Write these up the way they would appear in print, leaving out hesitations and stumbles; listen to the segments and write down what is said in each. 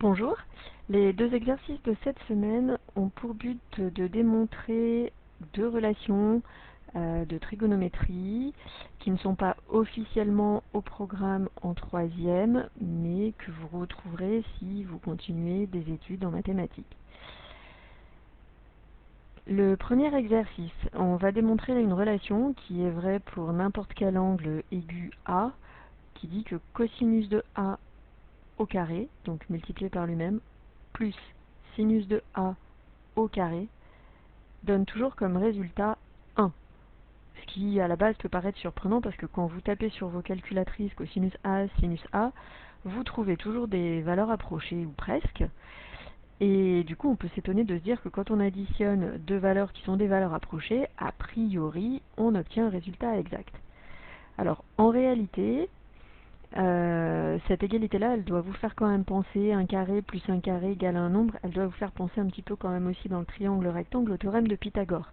Bonjour, les deux exercices de cette semaine ont pour but de démontrer deux relations de trigonométrie qui ne sont pas officiellement au programme en troisième, mais que vous retrouverez si vous continuez des études en mathématiques. Le premier exercice, on va démontrer une relation qui est vraie pour n'importe quel angle aigu A, qui dit que cosinus de A au carré, donc multiplié par lui-même, plus sinus de A au carré, donne toujours comme résultat 1. Ce qui, à la base, peut paraître surprenant parce que quand vous tapez sur vos calculatrices cosinus A, sinus A, vous trouvez toujours des valeurs approchées, ou presque. Et du coup, on peut s'étonner de se dire que quand on additionne deux valeurs qui sont des valeurs approchées, a priori, on obtient un résultat exact. Alors, en réalité, cette égalité-là, elle doit vous faire quand même penser un carré plus un carré égale un nombre, elle doit vous faire penser un petit peu quand même aussi dans le triangle rectangle au théorème de Pythagore.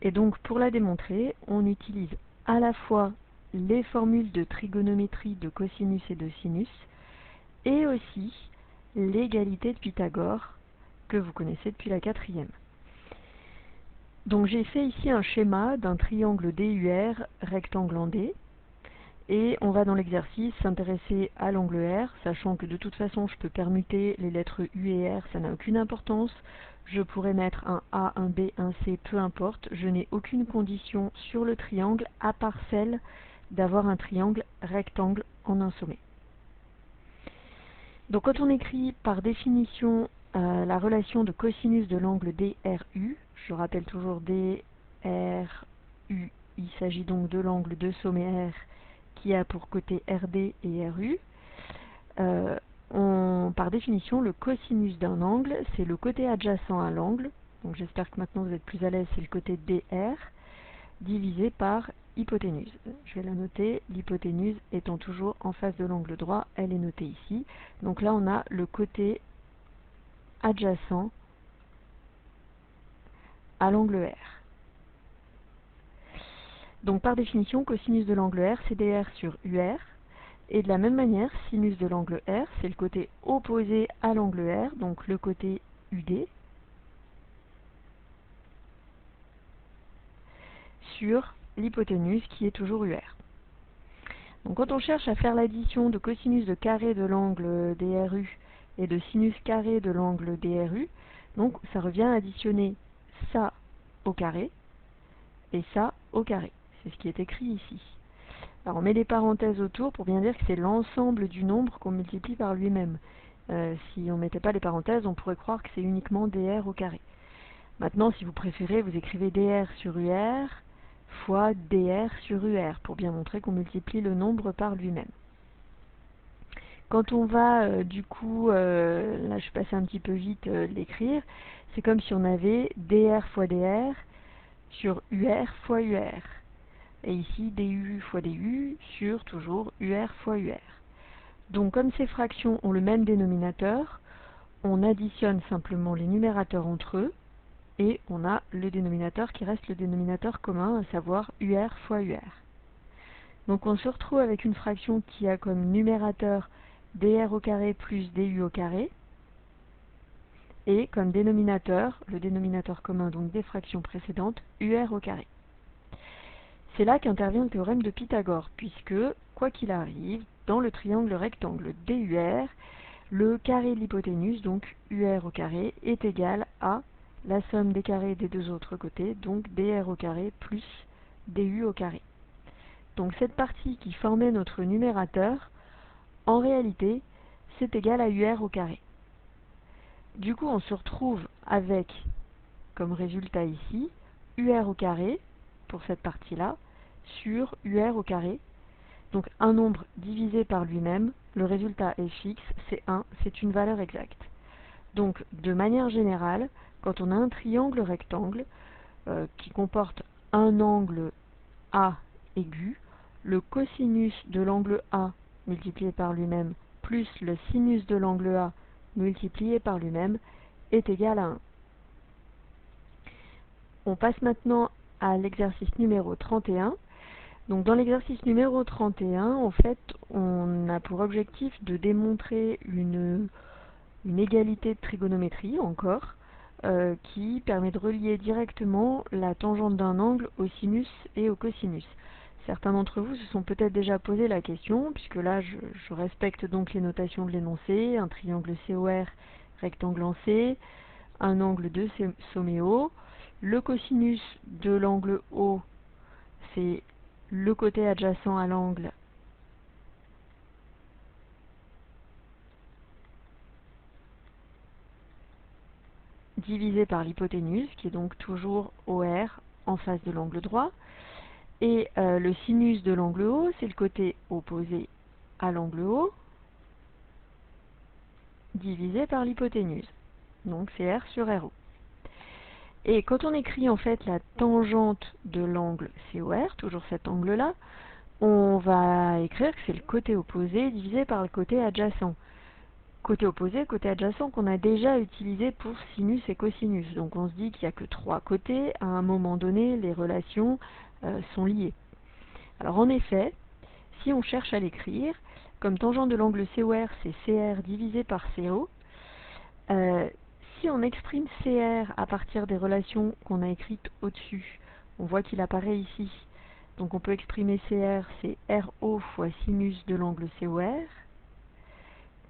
Et donc pour la démontrer, on utilise à la fois les formules de trigonométrie de cosinus et de sinus, et aussi l'égalité de Pythagore que vous connaissez depuis la quatrième. Donc j'ai fait ici un schéma d'un triangle DUR rectangle en D. Et on va dans l'exercice s'intéresser à l'angle R, sachant que de toute façon je peux permuter les lettres U et R, ça n'a aucune importance. Je pourrais mettre un A, un B, un C, peu importe. Je n'ai aucune condition sur le triangle à part celle d'avoir un triangle rectangle en un sommet. Donc quand on écrit par définition la relation de cosinus de l'angle DRU, je rappelle toujours DRU, il s'agit donc de l'angle de sommet R qui a pour côté RD et RU. Par définition, le cosinus d'un angle, c'est le côté adjacent à l'angle, donc j'espère que maintenant vous êtes plus à l'aise, c'est le côté DR, divisé par hypoténuse. Je vais la noter, l'hypoténuse étant toujours en face de l'angle droit, elle est notée ici. Donc là, on a le côté adjacent à l'angle R. Donc par définition, cosinus de l'angle R, c'est DR sur UR. Et de la même manière, sinus de l'angle R, c'est le côté opposé à l'angle R, donc le côté UD, sur l'hypoténuse qui est toujours UR. Donc quand on cherche à faire l'addition de cosinus de carré de l'angle DRU et de sinus carré de l'angle DRU, donc ça revient à additionner ça au carré et ça au carré. C'est ce qui est écrit ici. Alors on met des parenthèses autour pour bien dire que c'est l'ensemble du nombre qu'on multiplie par lui-même. Si on ne mettait pas les parenthèses, on pourrait croire que c'est uniquement dr au carré. Maintenant, si vous préférez, vous écrivez dr sur ur fois dr sur ur pour bien montrer qu'on multiplie le nombre par lui-même. Quand on va, du coup, là je passe un petit peu vite l'écrire, c'est comme si on avait dr fois dr sur ur fois ur. Et ici, du fois du sur toujours ur fois ur. Donc comme ces fractions ont le même dénominateur, on additionne simplement les numérateurs entre eux, et on a le dénominateur qui reste le dénominateur commun, à savoir ur fois ur. Donc on se retrouve avec une fraction qui a comme numérateur dr au carré plus du au carré, et comme dénominateur, le dénominateur commun donc des fractions précédentes, ur au carré. C'est là qu'intervient le théorème de Pythagore, puisque, quoi qu'il arrive, dans le triangle rectangle DUR, le carré de l'hypoténuse, donc UR au carré, est égal à la somme des carrés des deux autres côtés, donc DR au carré plus DU au carré. Donc cette partie qui formait notre numérateur, en réalité, c'est égal à UR au carré. Du coup, on se retrouve avec, comme résultat ici, UR au carré, pour cette partie-là, sur UR au carré. Donc un nombre divisé par lui-même, le résultat est fixe, c'est 1, c'est une valeur exacte. Donc de manière générale, quand on a un triangle rectangle qui comporte un angle A aigu, le cosinus de l'angle A multiplié par lui-même plus le sinus de l'angle A multiplié par lui-même est égal à 1. On passe maintenant à l'exercice numéro 31. Donc dans l'exercice numéro 31, en fait, on a pour objectif de démontrer une une égalité de trigonométrie encore, qui permet de relier directement la tangente d'un angle au sinus et au cosinus. Certains d'entre vous se sont peut-être déjà posé la question, puisque là je respecte donc les notations de l'énoncé, un triangle COR, rectangle en C, un angle de sommet O. Le cosinus de l'angle O, c'est le côté adjacent à l'angle divisé par l'hypoténuse, qui est donc toujours OR en face de l'angle droit. Et le sinus de l'angle O, c'est le côté opposé à l'angle O, divisé par l'hypoténuse. Donc c'est R sur RO. Et quand on écrit en fait la tangente de l'angle COR, toujours cet angle-là, on va écrire que c'est le côté opposé divisé par le côté adjacent. Côté opposé, côté adjacent qu'on a déjà utilisé pour sinus et cosinus. Donc on se dit qu'il n'y a que 3 côtés, à un moment donné les relations sont liées. Alors en effet, si on cherche à l'écrire, comme tangente de l'angle COR c'est CR divisé par CO, si on exprime CR à partir des relations qu'on a écrites au-dessus, on voit qu'il apparaît ici. Donc on peut exprimer CR, c'est RO fois sinus de l'angle COR,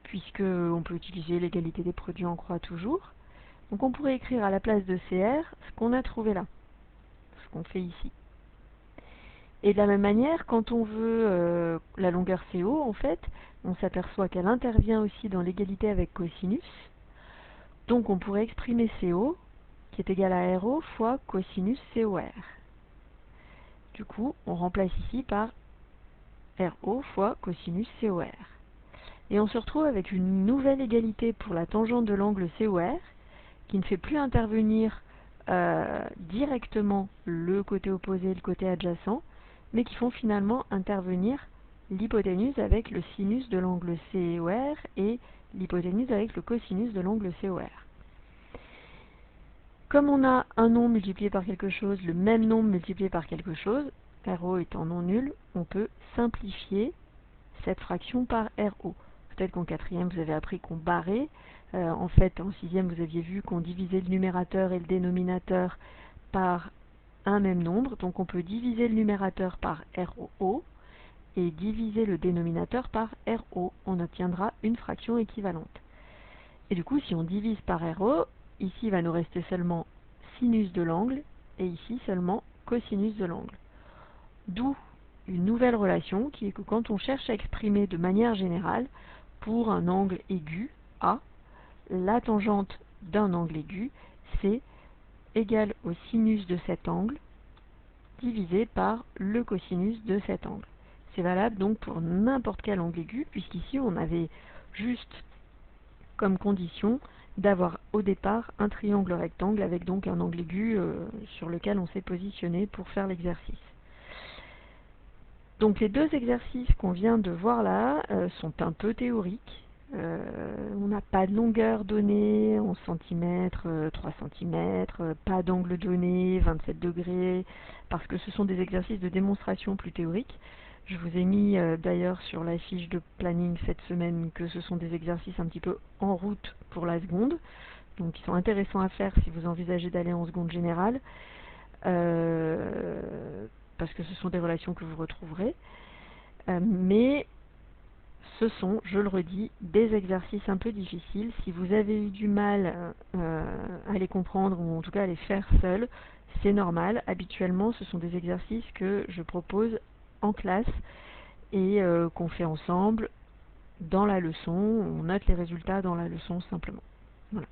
puisque on peut utiliser l'égalité des produits en croix toujours. Donc on pourrait écrire à la place de CR ce qu'on a trouvé là, ce qu'on fait ici. Et de la même manière, quand on veut la longueur CO, en fait, on s'aperçoit qu'elle intervient aussi dans l'égalité avec cosinus. Donc on pourrait exprimer CO, qui est égal à RO fois cosinus COR. Du coup, on remplace ici par RO fois cosinus COR. Et on se retrouve avec une nouvelle égalité pour la tangente de l'angle COR, qui ne fait plus intervenir directement le côté opposé et le côté adjacent, mais qui font finalement intervenir l'hypoténuse avec le sinus de l'angle COR et l'hypoténuse avec le cosinus de l'angle COR. Comme on a un nombre multiplié par quelque chose, le même nombre multiplié par quelque chose, RO étant non nul, on peut simplifier cette fraction par RO. Peut-être qu'en quatrième vous avez appris qu'on barrait. En fait, en sixième vous aviez vu qu'on divisait le numérateur et le dénominateur par un même nombre. Donc on peut diviser le numérateur par RO et diviser le dénominateur par RO. On obtiendra une fraction équivalente. Et du coup, si on divise par RO, ici il va nous rester seulement sinus de l'angle et ici seulement cosinus de l'angle. D'où une nouvelle relation qui est que quand on cherche à exprimer de manière générale pour un angle aigu A, la tangente d'un angle aigu, c'est égal au sinus de cet angle divisé par le cosinus de cet angle. C'est valable donc pour n'importe quel angle aigu, puisqu'ici on avait juste comme condition d'avoir au départ un triangle rectangle avec donc un angle aigu sur lequel on s'est positionné pour faire l'exercice. Donc les deux exercices qu'on vient de voir là sont un peu théoriques. On n'a pas de longueur donnée, 11 cm, 3 cm, pas d'angle donné, 27 degrés, parce que ce sont des exercices de démonstration plus théoriques. Je vous ai mis d'ailleurs sur la fiche de planning cette semaine que ce sont des exercices un petit peu en route pour la seconde, donc ils sont intéressants à faire si vous envisagez d'aller en seconde générale, parce que ce sont des relations que vous retrouverez, mais ce sont, je le redis, des exercices un peu difficiles. Si vous avez eu du mal à les comprendre, ou en tout cas à les faire seuls, c'est normal. Habituellement, ce sont des exercices que je propose en classe et qu'on fait ensemble dans la leçon. On note les résultats dans la leçon simplement. Voilà.